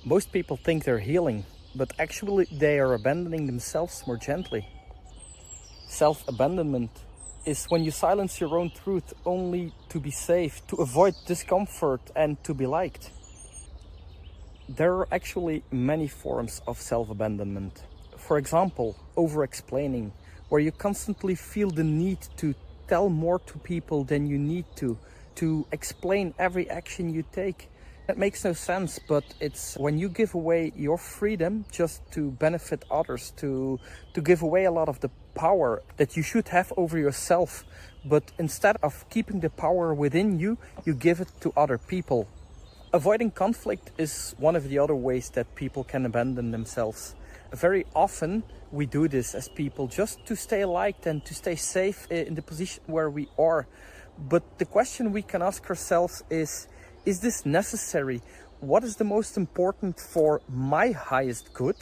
Most people think they're healing, but actually they are abandoning themselves more gently. Self-abandonment is when you silence your own truth only to be safe, to avoid discomfort and to be liked. There are actually many forms of self-abandonment. For example, overexplaining, where you constantly feel the need to tell more to people than you need to explain every action you take. It makes no sense, but it's when you give away your freedom just to benefit others, to give away a lot of the power that you should have over yourself, but instead of keeping the power within you, you give it to other people. Avoiding conflict is one of the other ways that people can abandon themselves. Very often we do this as people just to stay liked and to stay safe in the position where we are. But the question we can ask ourselves is this necessary? What is the most important for my highest good?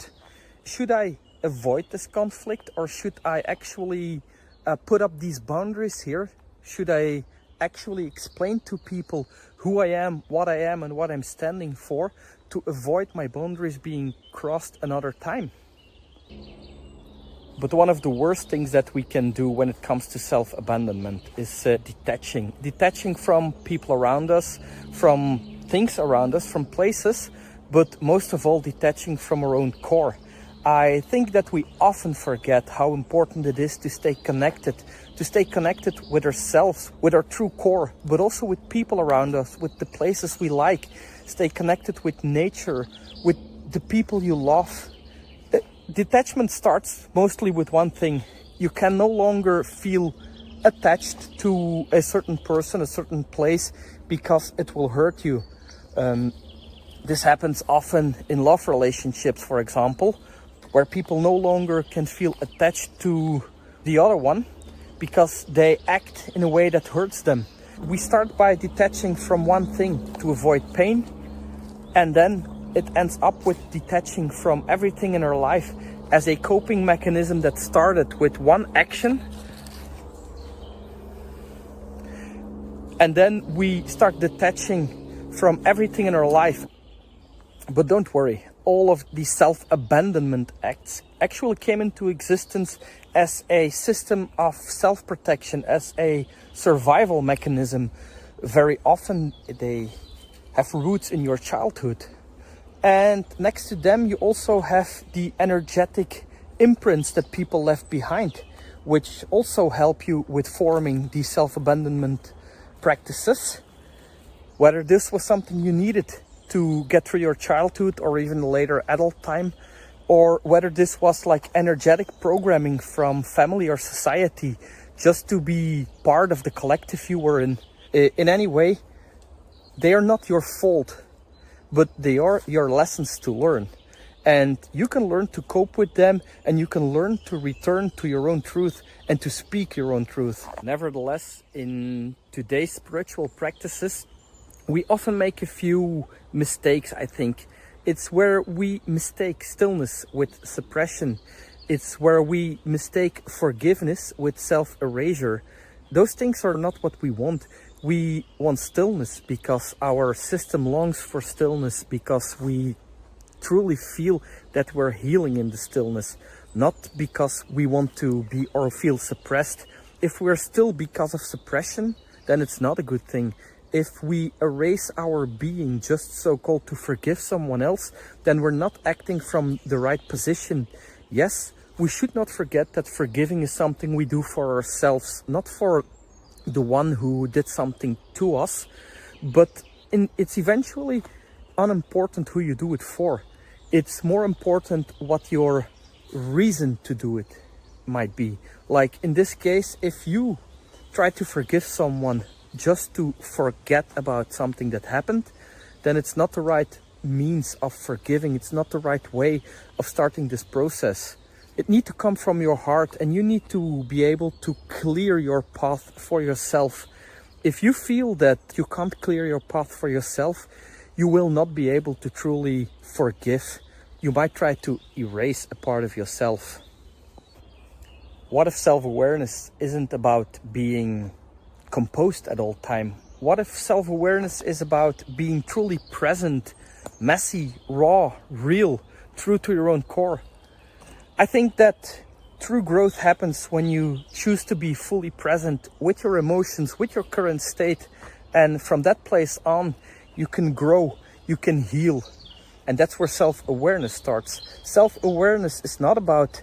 Should I avoid this conflict, or should I actually put up these boundaries here? Should I actually explain to people who I am, and what I'm standing for, to avoid my boundaries being crossed another time? But one of the worst things that we can do when it comes to self-abandonment is detaching. Detaching from people around us, from things around us, from places, but most of all detaching from our own core. I think that we often forget how important it is to stay connected with ourselves, with our true core, but also with people around us, with the places we like. Stay connected with nature, with the people you love. Detachment starts mostly with one thing. You can no longer feel attached to a certain person, a certain place, because it will hurt you. This happens often in love relationships, for example, where people no longer can feel attached to the other one because they act in a way that hurts them. We start by detaching from one thing to avoid pain, and then it ends up with detaching from everything in our life as a coping mechanism that started with one action. And then we start detaching from everything in our life. But don't worry, all of these self-abandonment acts actually came into existence as a system of self-protection, as a survival mechanism. Very often they have roots in your childhood. And next to them, you also have the energetic imprints that people left behind, which also help you with forming these self-abandonment practices. Whether this was something you needed to get through your childhood or even later adult time, or whether this was like energetic programming from family or society just to be part of the collective you were in any way, they are not your fault. But they are your lessons to learn. And you can learn to cope with them, and you can learn to return to your own truth and to speak your own truth. Nevertheless, in today's spiritual practices, we often make a few mistakes, I think. It's where we mistake stillness with suppression. It's where we mistake forgiveness with self-erasure. Those things are not what we want. We want stillness because our system longs for stillness, because we truly feel that we're healing in the stillness, not because we want to be or feel suppressed. If we're still because of suppression, then it's not a good thing. If we erase our being just so-called to forgive someone else, then we're not acting from the right position. Yes, we should not forget that forgiving is something we do for ourselves, not for the one who did something to us, but it's eventually unimportant who you do it for. It's more important what your reason to do it might be. Like in this case, if you try to forgive someone just to forget about something that happened, then it's not the right means of forgiving. It's not the right way of starting this process. It needs to come from your heart, and you need to be able to clear your path for yourself. If you feel that you can't clear your path for yourself, you will not be able to truly forgive. You might try to erase a part of yourself. What if self-awareness isn't about being composed at all time? What if self-awareness is about being truly present messy, raw, real, true to your own core. I think that true growth happens when you choose to be fully present with your emotions, with your current state. And from that place on, you can grow, you can heal. And that's where self-awareness starts. Self-awareness is not about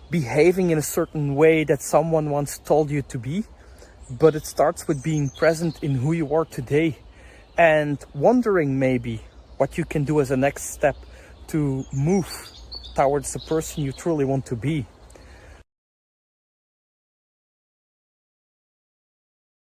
behaving in a certain way that someone once told you to be, but it starts with being present in who you are today and wondering maybe what you can do as a next step to move towards the person you truly want to be.